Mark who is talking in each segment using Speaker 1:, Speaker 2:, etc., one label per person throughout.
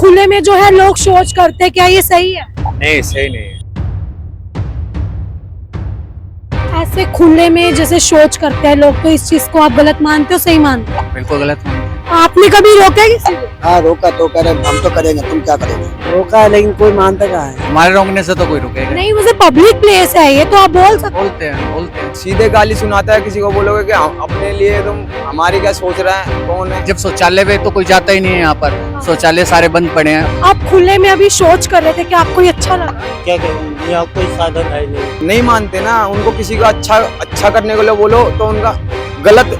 Speaker 1: खुले में जो है लोग शौच करते हैं, क्या ये सही है?
Speaker 2: नहीं, सही नहीं है।
Speaker 1: ऐसे खुले में जैसे शौच करते हैं लोग, तो इस चीज को आप गलत मानते हो, सही मानते हो?
Speaker 2: बिल्कुल गलत है।
Speaker 1: आपने कभी रोका है किसी को?
Speaker 3: हाँ रोका तो करे, हम तो करेंगे, तुम क्या करोगे? रोका है लेकिन कोई मानता कहाँ है।
Speaker 2: हमारे रोकने से तो कोई रुकेगा
Speaker 1: नहीं, मुझे पब्लिक प्लेस है ये, तो आप बोल सकते हो।
Speaker 2: बोलते हैं।
Speaker 4: सीधे गाली सुनाता है किसी को, बोलोगे कि अपने लिए तुम हमारी क्या सोच रहा है, कौन है?
Speaker 2: जब शौचालय पे तो कोई जाता ही नहीं है, यहाँ पर शौचालय सारे बंद पड़े हैं।
Speaker 1: आप खुले में अभी शौच कर रहे थे, क्या आपको ये अच्छा लगा?
Speaker 3: क्या करेंगे, यहाँ कोई साधन है नहीं।
Speaker 4: नहीं मानते ना, उनको किसी का अच्छा करने के लिए बोलो तो उनका गलत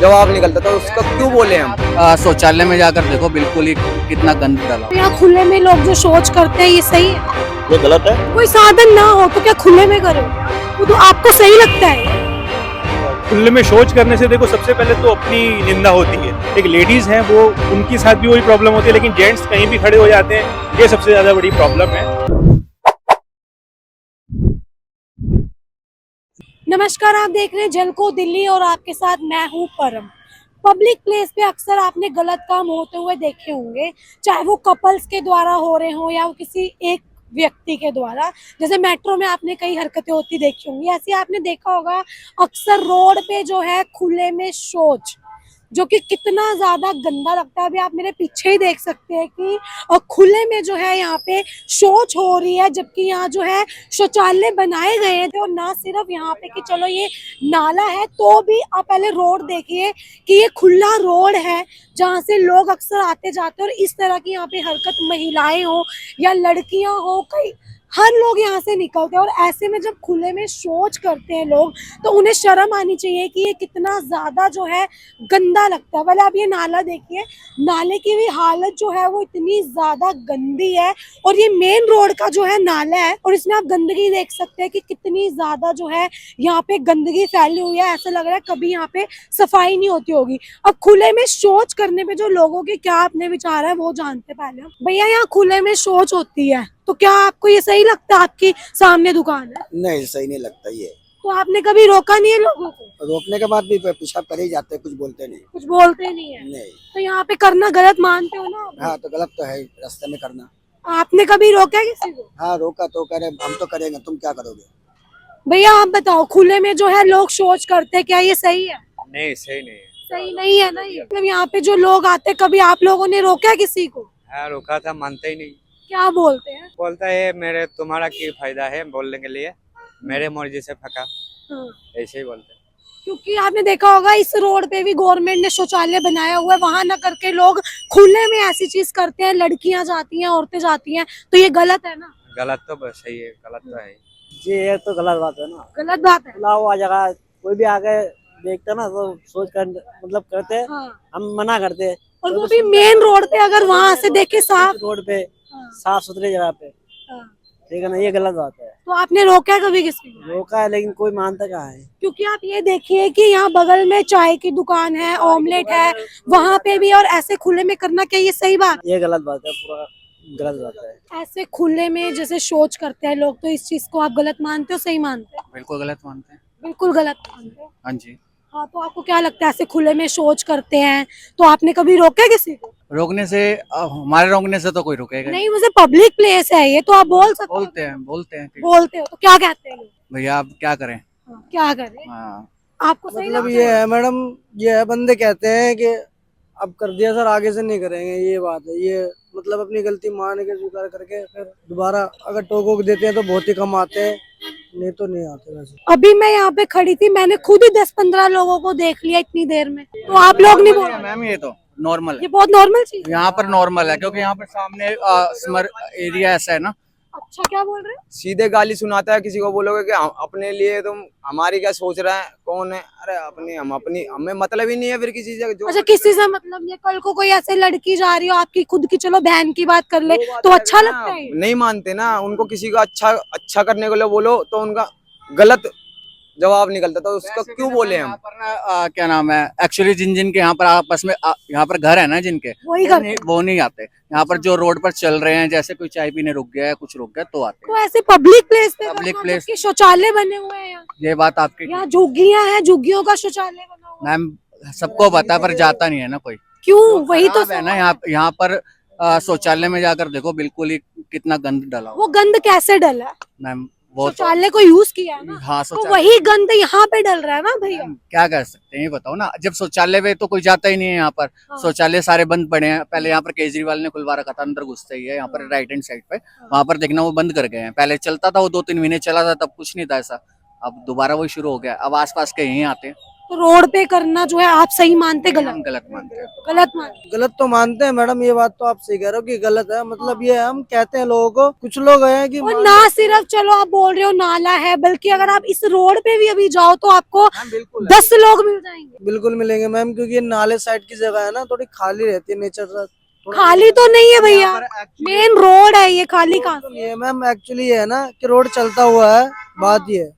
Speaker 4: जवाब निकलता, तो उसका क्यों बोले हम?
Speaker 2: शौचालय में जाकर देखो, बिल्कुल ही कितना गंद डाला।
Speaker 1: तो यहाँ खुले में लोग जो शौच करते हैं, ये सही है?
Speaker 3: ये गलत है।
Speaker 1: कोई साधन ना हो तो क्या खुले में करो? वो तो आपको सही लगता है?
Speaker 5: खुले में शौच करने से देखो, सबसे पहले तो अपनी निंदा होती है। एक लेडीज हैं, वो उनके साथ भी वही प्रॉब्लम होती है, लेकिन जेंट्स कहीं भी खड़े हो जाते हैं, ये सबसे ज्यादा बड़ी प्रॉब्लम है।
Speaker 1: नमस्कार, आप देख रहे हैं झलको दिल्ली और आपके साथ मैं हूँ परम। पब्लिक प्लेस पे अक्सर आपने गलत काम होते हुए देखे होंगे, चाहे वो कपल्स के द्वारा हो रहे हो या वो किसी एक व्यक्ति के द्वारा। जैसे मेट्रो में आपने कई हरकतें होती देखी होंगी, ऐसे आपने देखा होगा अक्सर रोड पे जो है खुले में शौच, जो कि कितना ज्यादा गंदा लगता है। अभी आप मेरे पीछे ही देख सकते हैं कि खुले में जो है यहाँ पे शौच हो रही है, जबकि यहाँ जो है शौचालय बनाए गए हैं। और ना सिर्फ यहाँ पे कि चलो ये नाला है, तो भी आप पहले रोड देखिए कि ये खुला रोड है जहाँ से लोग अक्सर आते जाते हैं। और इस तरह की यहाँ पे हरकत महिलाएं हो या लड़कियां हो, कई हर लोग यहाँ से निकलते हैं। और ऐसे में जब खुले में शौच करते हैं लोग, तो उन्हें शर्म आनी चाहिए कि ये कितना ज्यादा जो है गंदा लगता है। पहले आप ये नाला देखिए, नाले की भी हालत जो है वो इतनी ज्यादा गंदी है। और ये मेन रोड का जो है नाला है, और इसमें आप गंदगी देख सकते हैं कि कितनी ज्यादा जो है यहाँ पे गंदगी फैली हुई है। ऐसा लग रहा है कभी यहाँ पे सफाई नहीं होती होगी। अब खुले में शौच करने पे जो लोगों के क्या अपने विचार है वो जानते पहले हम। भैया, यहाँ खुले में शौच होती है, तो क्या आपको ये सही लगता है? आपकी सामने दुकान है।
Speaker 3: नहीं, सही नहीं लगता ये।
Speaker 1: तो आपने कभी रोका नहीं है लोगों को?
Speaker 3: रोकने के बाद भी पेशाब कर ही जाते हैं, कुछ बोलते नहीं।
Speaker 1: कुछ बोलते नहीं है?
Speaker 3: नहीं।
Speaker 1: तो यहाँ पे करना गलत मानते हो ना आप?
Speaker 3: हाँ तो गलत तो है रास्ते में करना।
Speaker 1: आपने कभी रोका है किसी को?
Speaker 3: हाँ रोका तो करे, हम तो करेंगे, तुम क्या करोगे?
Speaker 1: भैया आप बताओ, खुले में जो है लोग शौच करते हैं, क्या ये सही है?
Speaker 2: नहीं, सही नहीं है।
Speaker 1: सही नहीं है ना ये? मतलब यहाँ पे जो लोग आते हैं, कभी आप लोगों ने रोका है किसी को?
Speaker 2: हाँ, रोका था, मानते ही नहीं।
Speaker 1: क्या बोलते हैं?
Speaker 2: बोलता है मेरे तुम्हारा की फायदा है बोलने के लिए, मेरे मर्जी से फका,
Speaker 1: हाँ।
Speaker 2: ऐसे ही बोलते हैं।
Speaker 1: क्योंकि आपने देखा होगा इस रोड पे भी गवर्नमेंट ने शौचालय बनाया हुआ है, वहां ना करके लोग खुले में ऐसी चीज करते हैं। लड़कियां जाती हैं, औरतें जाती हैं, तो ये गलत है ना?
Speaker 2: गलत तो बस सही है, गलत तो है।
Speaker 3: ये तो गलत बात है ना।
Speaker 1: गलत बात है।
Speaker 3: खुला हुआ जगह कोई भी आके देखता ना तो सोच कर मतलब करते,
Speaker 1: हाँ।
Speaker 3: हम मना करते।
Speaker 1: और वो भी मेन रोड पे, अगर वहां से देखे साफ
Speaker 3: रोड पे,
Speaker 1: हाँ।
Speaker 3: साफ सुथरी जगह पे,
Speaker 1: हाँ।
Speaker 3: ठीक है ना, ये गलत बात है।
Speaker 1: तो आपने रोका है कभी किसी को?
Speaker 3: रोका है लेकिन कोई मानता कहाँ है।
Speaker 1: क्योंकि आप ये देखिए कि यहाँ बगल में चाय की दुकान है, ऑमलेट है, वहाँ पे भी, और ऐसे खुले में करना, क्या ये सही बात?
Speaker 3: ये गलत बात है, पूरा गलत बात है।
Speaker 1: ऐसे खुले में जैसे शौच करते हैं लोग, तो इस चीज को आप गलत मानते हो, सही मानते हो?
Speaker 2: बिल्कुल गलत मानते हैं।
Speaker 1: बिल्कुल गलत मानते हो।
Speaker 2: हाँ जी।
Speaker 1: हाँ, तो आपको क्या लगता है ऐसे खुले में शौच करते हैं, तो आपने कभी रोका है किसी को?
Speaker 2: रोकने से हमारे रोकने से तो कोई रुकेगा
Speaker 1: नहीं, मुझे पब्लिक प्लेस है ये, तो आप बोल सकते हो।
Speaker 2: बोलते हैं।
Speaker 1: बोलते हो तो क्या कहते हैं लोग?
Speaker 2: भैया आप क्या करें?
Speaker 1: हाँ, क्या करें?
Speaker 2: हाँ।
Speaker 1: आपको सही
Speaker 3: मतलब
Speaker 1: लगता
Speaker 3: ये
Speaker 1: है?
Speaker 3: है मैडम, ये है बंदे कहते हैं कि अब कर दिया सर, आगे से नहीं करेंगे, ये बात है। ये मतलब अपनी गलती मान के स्वीकार करके फिर दोबारा अगर टोको देते हैं तो बहुत ही कम आते हैं, नहीं तो नहीं आते वैसे।
Speaker 1: अभी मैं यहाँ पे खड़ी थी, मैंने खुद ही 10-15 लोगों को देख लिया इतनी देर में, तो आप लोग नहीं बोल रहे?
Speaker 2: मैम ये तो नॉर्मल
Speaker 1: ये
Speaker 2: है,
Speaker 1: बहुत नॉर्मल चीज है।
Speaker 2: यहाँ पर नॉर्मल है, क्योंकि यहाँ पर सामने समर एरिया ऐसा है ना।
Speaker 1: अच्छा, क्या बोल रहे हैं?
Speaker 4: सीधे गाली सुनाता है किसी को, बोलोगे कि अपने लिए तुम हमारी क्या सोच रहा है, कौन है? अरे अपनी हमें मतलब ही नहीं है फिर किसी से जो।
Speaker 1: अच्छा, किसी से मतलब नहीं है? कल को कोई ऐसे लड़की जा रही हो आपकी खुद की, चलो बहन की बात कर ले,
Speaker 4: वो बात
Speaker 1: तो
Speaker 4: अलग
Speaker 1: अच्छा
Speaker 4: है ना,
Speaker 1: लगता है?
Speaker 4: नहीं मानते ना, उनको किसी का अच्छा करने के लिए बोलो तो उनका गलत जवाब निकलता, तो उसका क्यों बोले हम?
Speaker 2: यहाँ पर ना क्या नाम है, एक्चुअली जिन के यहाँ पर आपस में यहाँ पर घर है ना जिनके,
Speaker 1: वही करते हैं।
Speaker 2: वो नहीं आते यहाँ पर। जो रोड पर चल रहे हैं, जैसे कोई चाय पीने रुक गया है, कुछ रुक गया, तो आते
Speaker 1: तो ऐसे पब्लिक प्लेस पे
Speaker 2: Public
Speaker 1: करना,
Speaker 2: place-
Speaker 1: जबकि शौचालय बने हुए हैं यहाँ।
Speaker 2: हैं। ये बात आपकी
Speaker 1: यहाँ झुग्गियां हैं, झुग्गियों का शौचालय बना हुआ है।
Speaker 2: मैम सबको पता, पर जाता नहीं है ना कोई।
Speaker 1: क्यों? वही तो
Speaker 2: खराब है ना। यहाँ पर शौचालय में जाकर देखो, बिल्कुल ही कितना गंद डाला हुआ
Speaker 1: वो गंद कैसे डला है?
Speaker 2: मैम। वो तो
Speaker 1: शौचालय को यूज किया है ना,
Speaker 2: हाँ,
Speaker 1: तो
Speaker 2: शौचालय
Speaker 1: वही गंद यहाँ पे डल रहा है ना भैया।
Speaker 2: मैम, क्या कर सकते हैं ये बताओ ना। जब शौचालय में तो कोई जाता ही नहीं है यहाँ पर।
Speaker 1: हाँ।
Speaker 2: शौचालय सारे बंद पड़े हैं। पहले यहाँ पर केजरीवाल ने खुलवा रखा था, अंदर घुसते ही है यहाँ पर राइट हैंड साइड पे। वहां पर देखना वो बंद कर गए हैं। पहले चलता था, वो 2-3 महीने चला था, तब कुछ नहीं था ऐसा। अब दोबारा वही शुरू हो गया। अब आसपास के यहीं आते हैं।
Speaker 1: तो रोड पे करना जो है आप सही मानते,
Speaker 2: हम
Speaker 1: गलत?
Speaker 2: गलत मानते हैं।
Speaker 1: गलत मानते।
Speaker 3: गलत तो मानते हैं मैडम, ये बात तो आप सही कह रहे हो कि गलत है। मतलब ये हम कहते हैं लोगों को, कुछ लोग हैं कि
Speaker 1: और ना सिर्फ चलो आप बोल रहे हो नाला है, बल्कि अगर आप इस रोड पे भी अभी जाओ तो आपको
Speaker 3: बिल्कुल
Speaker 1: 10 लोग मिल जाएंगे।
Speaker 3: बिल्कुल मिलेंगे मैम, क्योंकि ये नाले साइड की जगह है ना, थोड़ी खाली रहती है नेचर।
Speaker 1: खाली तो नहीं है भैया, मेन रोड है ये, खाली कहाँ से?
Speaker 3: ये मैम एक्चुअली ये है ना कि रोड चलता हुआ है, बात ये है।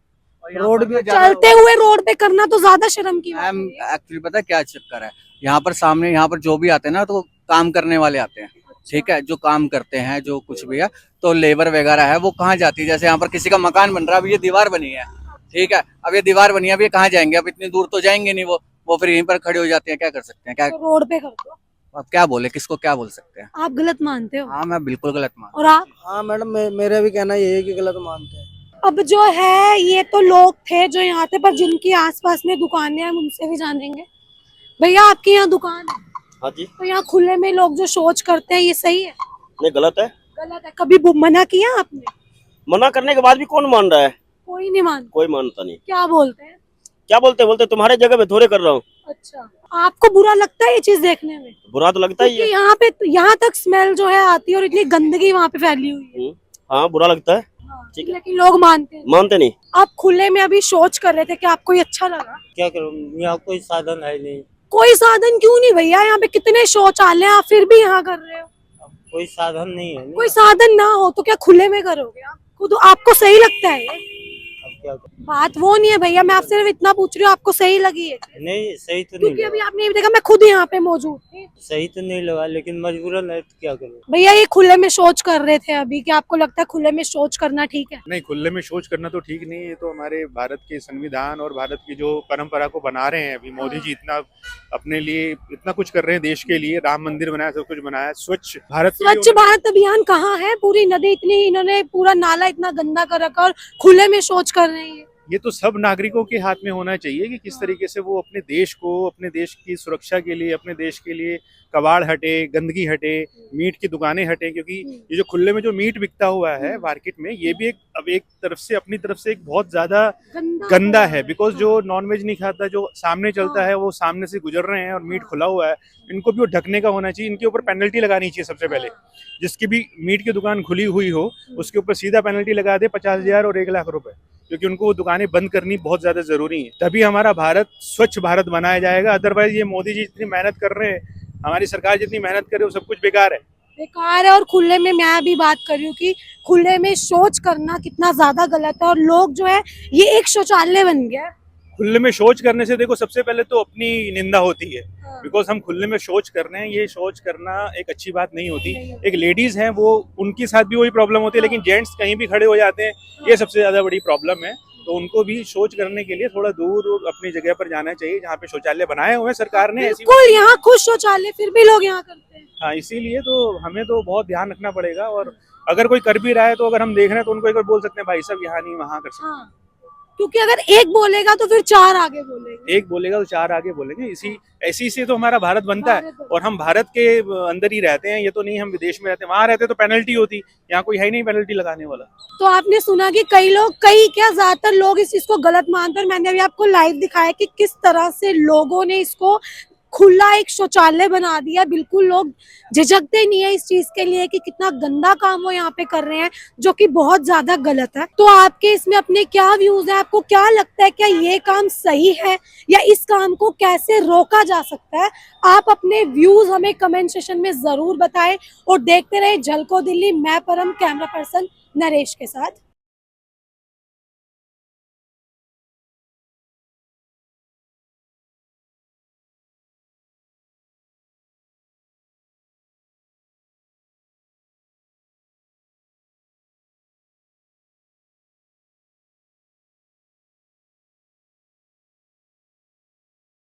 Speaker 3: रोड भी
Speaker 1: चलते हुए रोड पे करना तो ज्यादा शर्म की बात
Speaker 2: मैम
Speaker 1: है।
Speaker 2: एक्चुअली पता है क्या चक्कर है, यहाँ पर सामने यहाँ पर जो भी आते हैं ना, तो काम करने वाले आते हैं। ठीक है, जो काम करते हैं, जो कुछ भी है, तो लेबर वगैरह है वो कहाँ जाती है। जैसे यहाँ पर किसी का मकान बन रहा है, अभी ये दीवार बनी है, ठीक है, अब ये दीवार बनी है, अब ये कहाँ जाएंगे? अब इतनी दूर तो जाएंगे नहीं। वो फिर यहीं पर खड़े हो जाते हैं। क्या कर सकते हैं? क्या
Speaker 1: तो रोड पे कर दो।
Speaker 2: अब क्या बोले, किसको क्या बोल सकते हैं?
Speaker 1: आप गलत मानते हो?
Speaker 2: हाँ, मैं बिल्कुल गलत मानता
Speaker 1: और आप?
Speaker 3: हाँ मैडम, मेरा भी कहना यही है कि गलत मानते हैं।
Speaker 1: अब जो है ये तो लोग थे जो यहाँ थे, पर जिनकी आसपास में दुकानें हैं हम उनसे भी जानेंगे। भैया आपके यहाँ दुकान है,
Speaker 6: हाँ जी।
Speaker 1: तो यहाँ खुले में लोग जो शौच करते हैं, ये सही है?
Speaker 6: नहीं, गलत है।
Speaker 1: गलत है। कभी मना किया आपने?
Speaker 6: मना करने के बाद भी कौन मान रहा है?
Speaker 1: कोई नहीं मानता।
Speaker 6: कोई मानता नहीं।
Speaker 1: क्या बोलते हैं?
Speaker 6: क्या बोलते तुम्हारे जगह पे थोड़े कर रहा हूँ।
Speaker 1: अच्छा, आपको बुरा लगता है ये चीज देखने में?
Speaker 6: बुरा तो लगता ही
Speaker 1: क्योंकि
Speaker 6: है।
Speaker 1: यहाँ पे यहाँ तक स्मेल जो है आती है और इतनी गंदगी वहाँ पे फैली हुई है।
Speaker 6: हाँ, बुरा लगता है।
Speaker 1: हाँ,
Speaker 6: ठीक है।
Speaker 1: लेकिन लोग मानते हैं।
Speaker 6: मानते नहीं।
Speaker 1: आप खुले में अभी शौच कर रहे थे, क्या आपको ये अच्छा लगा?
Speaker 7: क्या करूँ, यहाँ कोई साधन है नहीं।
Speaker 1: कोई साधन क्यों नहीं भैया? यहाँ पे कितने शौचालय हैं, आप फिर भी यहाँ कर रहे हो।
Speaker 7: कोई साधन नहीं है।
Speaker 1: कोई साधन ना हो तो क्या खुले में करोगे आप? खुद आपको सही लगता है ये?
Speaker 7: अब क्या करूं?
Speaker 1: बात वो नहीं है भैया, मैं आपसे सिर्फ इतना पूछ रही हूँ, आपको सही लगी है?
Speaker 7: नहीं, सही तो
Speaker 1: क्योंकि
Speaker 7: नहीं
Speaker 1: अभी
Speaker 7: लगा।
Speaker 1: आपने ये भी देखा, मैं खुद यहाँ पे मौजूद थी।
Speaker 7: सही तो नहीं लगा, लेकिन मजबूरन है तो क्या करूँ।
Speaker 1: भैया ये खुले में शौच कर रहे थे अभी, क्या आपको लगता है खुले में शौच करना ठीक है?
Speaker 5: नहीं, खुले में शौच करना तो ठीक नहीं है। ये तो हमारे भारत के संविधान और भारत की जो परंपरा को बना रहे हैं। अभी मोदी जी इतना अपने लिए इतना कुछ कर रहे हैं, देश के लिए राम मंदिर बनाया, सब कुछ बनाया, स्वच्छ भारत के लिए
Speaker 1: स्वच्छ भारत अभियान कहाँ है? पूरी नदी इतनी, इन्होंने पूरा नाला इतना गंदा कर रखा और खुले में शौच कर रहे हैं।
Speaker 5: ये तो सब नागरिकों के हाथ में होना चाहिए कि किस तरीके से वो अपने देश को, अपने देश की सुरक्षा के लिए, अपने देश के लिए कबाड़ हटे, गंदगी हटे, मीट की दुकानें हटे। क्योंकि ये जो खुले में जो मीट बिकता हुआ है मार्केट में, ये भी एक तरफ से, अपनी तरफ से एक बहुत ज्यादा गंदा है। बिकॉज जो नॉनवेज नहीं खाता, जो सामने चलता है, वो सामने से गुजर रहे हैं और मीट खुला हुआ है, इनको भी वो ढकने का होना चाहिए। इनके ऊपर पेनल्टी लगानी चाहिए सबसे पहले। जिसकी भी मीट की दुकान खुली हुई हो, उसके ऊपर सीधा पेनल्टी लगा दे 50,000 और 1 लाख रुपए, क्योंकि उनको वो दुकानें बंद करनी बहुत ज्यादा जरूरी है। तभी हमारा भारत स्वच्छ भारत बनाया जाएगा। अदरवाइज ये मोदी जी जितनी मेहनत कर रहे हैं, हमारी सरकार जितनी मेहनत कर रही है, वो सब कुछ बेकार है।
Speaker 1: बेकार है। और खुले में मैं अभी बात कर रही हूँ कि खुले में शौच करना कितना ज्यादा गलत है, और लोग जो है ये एक शौचालय बन गया है।
Speaker 5: खुले में शौच करने से देखो, सबसे पहले तो अपनी निंदा होती है। बिकॉज हम खुले में शौच कर रहे हैं, ये शौच करना एक अच्छी बात नहीं होती। एक लेडीज हैं, वो उनके साथ भी वही प्रॉब्लम होती है, लेकिन जेंट्स कहीं भी खड़े हो जाते हैं, ये सबसे ज्यादा बड़ी प्रॉब्लम है। तो उनको भी शौच करने के लिए थोड़ा दूर अपनी जगह पर जाना चाहिए, जहाँ पे शौचालय बनाए हुए हैं सरकार ने।
Speaker 1: बिल्कुल, यहाँ खुद शौचालय, फिर भी लोग यहाँ करते हैं।
Speaker 5: हाँ, इसीलिए तो हमें तो बहुत ध्यान रखना पड़ेगा। और अगर कोई कर भी रहा है, तो अगर हम देख रहे हैं तो उनको एक बार बोल सकते हैं, भाई साहब यहाँ नहीं, वहाँ कर सकते हैं।
Speaker 1: हाँ, क्योंकि अगर एक बोलेगा तो फिर 4 आगे बोलेंगे।
Speaker 5: एक बोलेगा तो 4 आगे बोलेंगे। ऐसी से तो हमारा भारत बनता है। और हम भारत के अंदर ही रहते हैं, ये तो नहीं हम विदेश में रहते हैं। वहां रहते तो पेनल्टी होती, यहाँ कोई है नहीं पेनल्टी लगाने वाला।
Speaker 1: तो आपने सुना कि कई क्या ज्यादातर लोग इस चीज को गलत मानते हैं। और मैंने अभी आपको लाइव दिखाया कि किस तरह से लोगों ने इसको खुला एक शौचालय बना दिया। बिल्कुल लोग झिझकते नहीं है इस चीज के लिए कि कितना गंदा काम वो यहाँ पे कर रहे हैं, जो कि बहुत ज्यादा गलत है। तो आपके इसमें अपने क्या व्यूज है? आपको क्या लगता है, क्या ये काम सही है या इस काम को कैसे रोका जा सकता है? आप अपने व्यूज हमें कमेंट सेक्शन में जरूर बताएं और देखते रहे झलको दिल्ली। मैं परम, कैमरा पर्सन नरेश के साथ।